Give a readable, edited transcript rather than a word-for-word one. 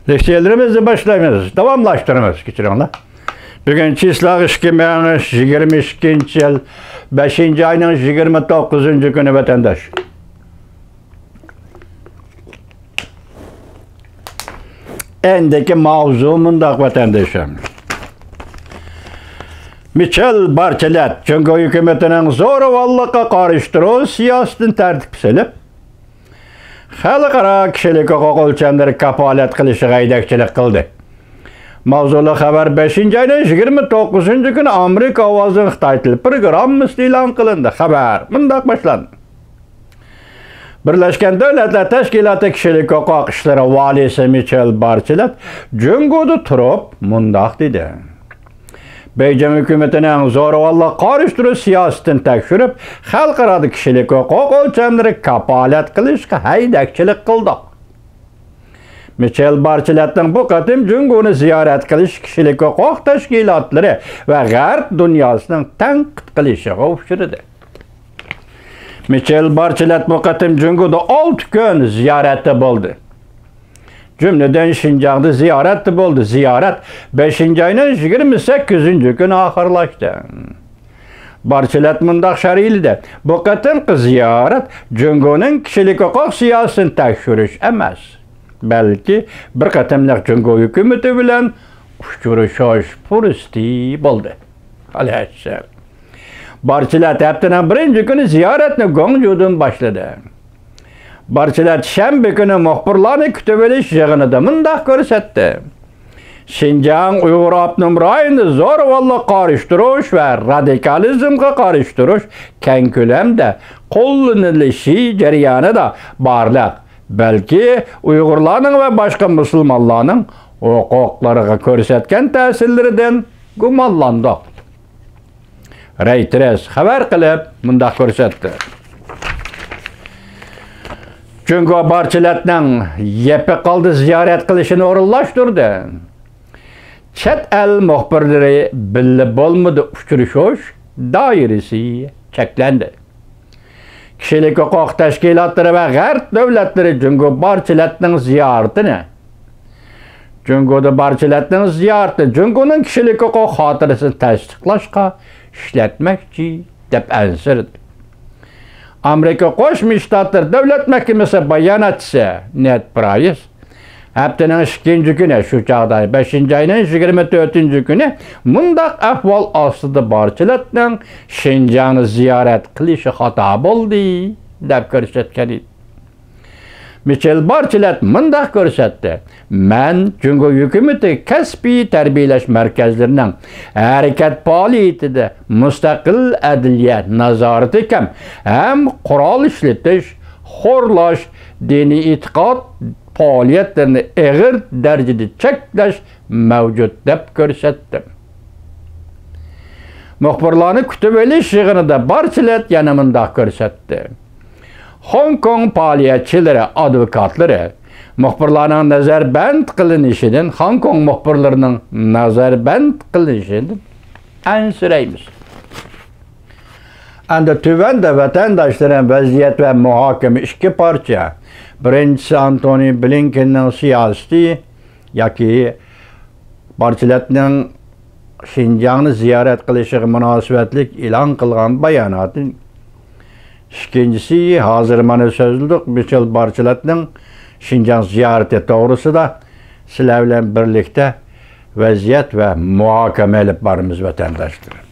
Leksiyalarımızı başlayımız, davamlaştırımız keçirenler. Bugün çislak 2022 yıl 5. ayının 29. günü vatandaş. Endeki mavzu mundaq vatandaşım. Michel Bachelet, Cumhur hükümetinin zo'ravonlikqa qarshi siyosatini tartibselib, xalqaro kishilik huquq o'lchamlari kafolat qilishga haydakchilik qildi. Mavzuli xabar 5. ayning 29. kuni Amerika ovozining Xitoy tili programmasi e'lon qilindi. Xabar mundaq boshlandi. Birleşken Devletler Teşkilatı Kişilik Hukuk İşleri Valisi Michel Bachelet, Cumhurda turib mundaq dedi. Beijing hükümetinin zo'ravonlik qarshi siyosatini tekshirib, xalqaro kishilik huquq o'lchamlari kafolat qilishga haydakchilik qildi. Michel Bachelet'ning bu qatim Cumhurni ziyorat qilish kishilik huquq tashkilotlari va G'arb dunyosining tanqid qilishiga uchradi. Michel Bachelet bu qatim Cumhurda 6 kun ziyarati bo'ldi. Cümleden Şinjan'da ziyareti oldu. Ziyaret 5. ayının 28. günü ahırlaştı. Bachelet mundaq şərhildi. Bu qatimki ziyaret Cumhur'un kişilik hukuk siyasatini tekshirish emas. Belki bir qatimliq Cumhur hükümeti bilen uchrashish fursati bo'ldi. Aleyhisselam. Bachelet haftanın 1. günü ziyaretini Gongju'dan başladı. Bachelet şembe günü muhbirlarni kutib olish yig'inida mundaq ko'rsatdi. Şinjan Uyg'ur avtonom rayonida zo'ravonlik qarshi va radikalizmga qarshi keng ko'lamda qo'llanilishi jarayonida barliq, balki Uyg'urlarning va boshqa musulmonlarning huquqlariga ko'rsatgan ta'sirlaridan gumonlandik. Reuters xabar qilib mundaq ko'rsatdi. Cumhur Bachelet'ning yepi qaldi ziyorat qilishini o'rinlashtirdi. Chet el muxbirlari bilib bo'lmadi uchrashish doirasi cheklandi. Kishilik huquq tashkilotlari va G'arb davlatlari Cumhur Bachelet'ning ziyoratini Cumhurning kishilik huquq xotirasini tasdiqlashga ishlatmoqchi deb ansirdi. Amerika Qo'shma Shtatlar Davlat Mahkamasi bayonotchisi Ned Price haftaning 2. kuni shu chaqda 5. ayning 24. kuni mundaq ahvol ostida Bachelet'ning Şinjanni ziyorat qilishi xato bo'ldi deb ko'rsatgan edi. Michel Bachelet mundaq ko'rsatdi. Men Cumhur hukumati kasbiy tarbiyalash markazlarining harakat faoliyatida mustaqil adliya nazorati ham qurol ishlatish, xo'rlash, diniy e'tiqod faoliyatlarini og'ir darajada cheklash mavjud deb ko'rsatdi. Muxbirlarni kutib olish yig'inida Bachelet yana mundaq ko'rsatdi. Hong Kong faoliyatchilari, advokatlari muxbirlarning nazarband qilinishidan, Hong Kong muxbirlarining nazarband qilinishidan ansiraymiz. Endi tuvanda vatandoshlarning vaziyat va muhokama ikki parcha. Birinchisi Antony Blinkenning siyosiy yoki Bachelet'ning Şinjanni ziyorat qilishiga munosabatlik e'lon qilgan bayonoti. İkincisi, hazır mana sözlük Michel Bachelet'ning Şinjan ziyareti to'g'risida sizlar bilan birlikda vaziyat va muhokama olib boramiz vatandoshlar.